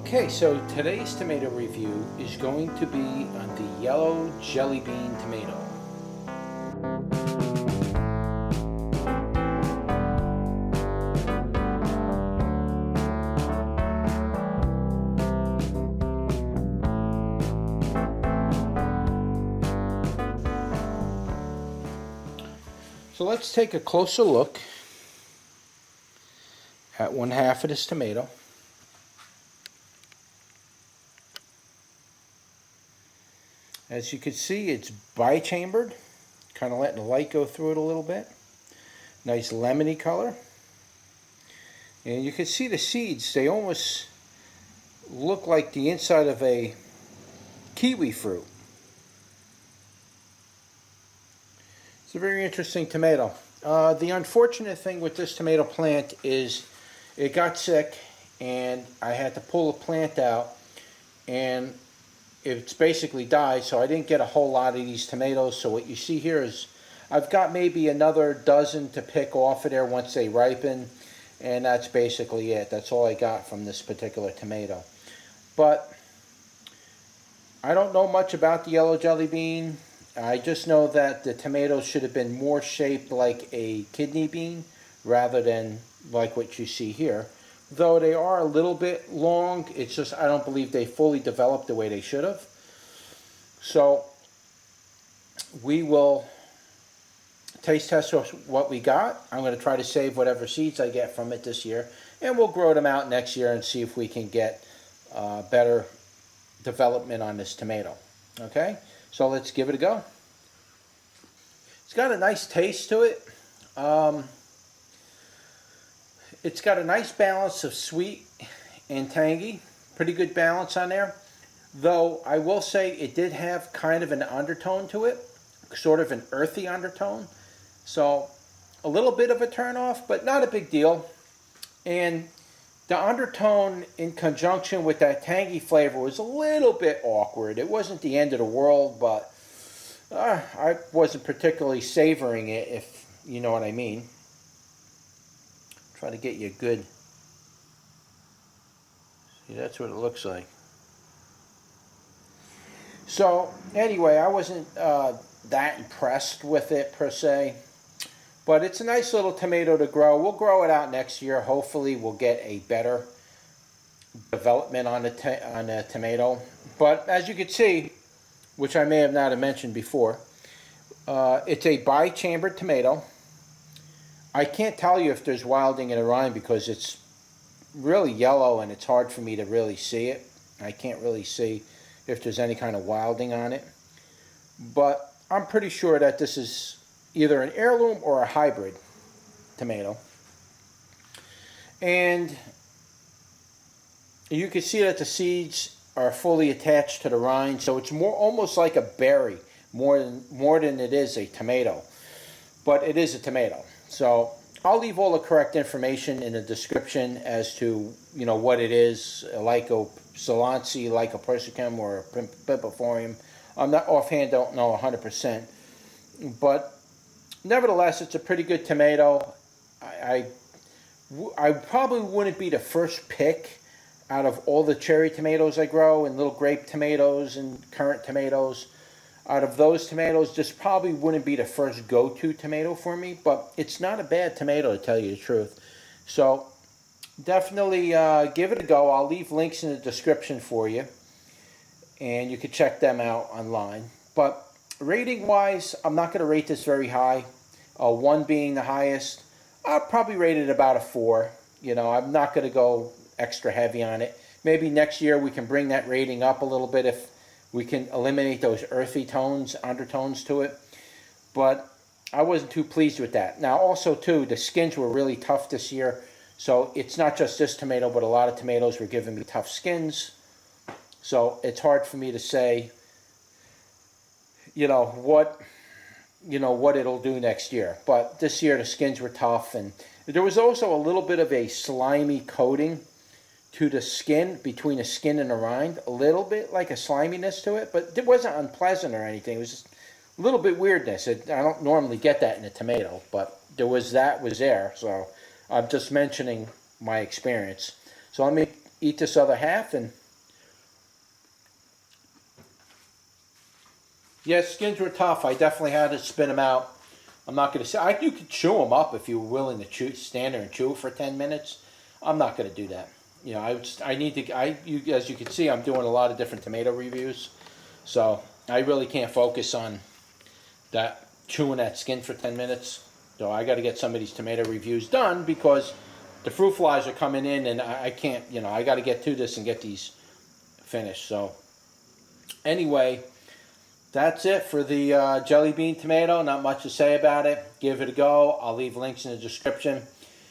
Okay, so today's tomato review is going to be on the yellow jelly bean tomato. So let's take a closer look at one half of this tomato. As you can see, it's bi-chambered, kind of letting the light go through it a little bit. Nice lemony color. And you can see the seeds, they almost look like the inside of a kiwi fruit. It's a very interesting tomato. The unfortunate thing with this tomato plant is it got sick and I had to pull the plant out and it's basically died, so I didn't get a whole lot of these tomatoes. So what you see here is I've got maybe another dozen to pick off of there once they ripen, and that's basically it. That's all I got from this particular tomato. But I don't know much about the yellow jelly bean. I just know that the tomatoes should have been more shaped like a kidney bean rather than like what you see here. Though they are a little bit long, it's just I don't believe they fully developed the way they should have. So we will taste test what we got. I'm going to try to save whatever seeds I get from it this year, and we'll grow them out next year and see if we can get better development on this tomato. Okay, so let's give it a go. It's got a nice taste to it. It's got a nice balance of sweet and tangy. Pretty good balance on there. Though I will say it did have kind of an undertone to it. Sort of an earthy undertone. So a little bit of a turn off, but not a big deal. And the undertone in conjunction with that tangy flavor was a little bit awkward. It wasn't the end of the world, but I wasn't particularly savoring it, if you know what I mean. Try to get you a good, see, that's what it looks like. So anyway, I wasn't that impressed with it per se, but it's a nice little tomato to grow. We'll grow it out next year. Hopefully we'll get a better development on the tomato. But as you can see, which I may have not have mentioned before, it's a bi-chambered tomato. I can't tell you if there's wilding in the rind because it's really yellow and it's hard for me to really see it. I can't really see if there's any kind of wilding on it. But I'm pretty sure that this is either an heirloom or a hybrid tomato. And you can see that the seeds are fully attached to the rind, so it's more almost like a berry more than it is a tomato. But it is a tomato. So I'll leave all the correct information in the description as to, you know, what it is, Solanum, lycopersicum, or pimpiform. I'm not offhand, don't know 100%, but nevertheless, it's a pretty good tomato. I probably wouldn't be the first pick out of all the cherry tomatoes I grow, and little grape tomatoes and currant tomatoes. Out of those tomatoes, this probably wouldn't be the first go-to tomato for me, but it's not a bad tomato, to tell you the truth. So definitely give it a go. I'll leave links in the description for you, and you can check them out online. But rating-wise, I'm not going to rate this very high. 1 being the highest. I'll probably rate it about a 4. You know, I'm not going to go extra heavy on it. Maybe next year we can bring that rating up a little bit if we can eliminate those earthy tones, undertones to it. But I wasn't too pleased with that. Now also too, the skins were really tough this year. So it's not just this tomato, but a lot of tomatoes were giving me tough skins. So it's hard for me to say, what it'll do next year. But this year the skins were tough, and there was also a little bit of a slimy coating to the skin, between the skin and the rind, a little bit like a sliminess to it, but it wasn't unpleasant or anything. It was just a little bit weirdness. I don't normally get that in a tomato, but that was there. So I'm just mentioning my experience. So let me eat this other half. And yeah, skins were tough. I definitely had to spit them out. I'm not going to say, you could chew them up if you were willing to stand there and chew for 10 minutes. I'm not going to do that. You know, I need to, as you can see, I'm doing a lot of different tomato reviews. So I really can't focus on that, chewing that skin for 10 minutes. So I got to get some of these tomato reviews done because the fruit flies are coming in and I can't, you know, I got to get to this and get these finished. So anyway, that's it for the jelly bean tomato. Not much to say about it. Give it a go. I'll leave links in the description.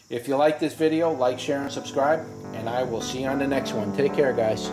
If you like this video, like, share, and subscribe. And I will see you on the next one. Take care, guys.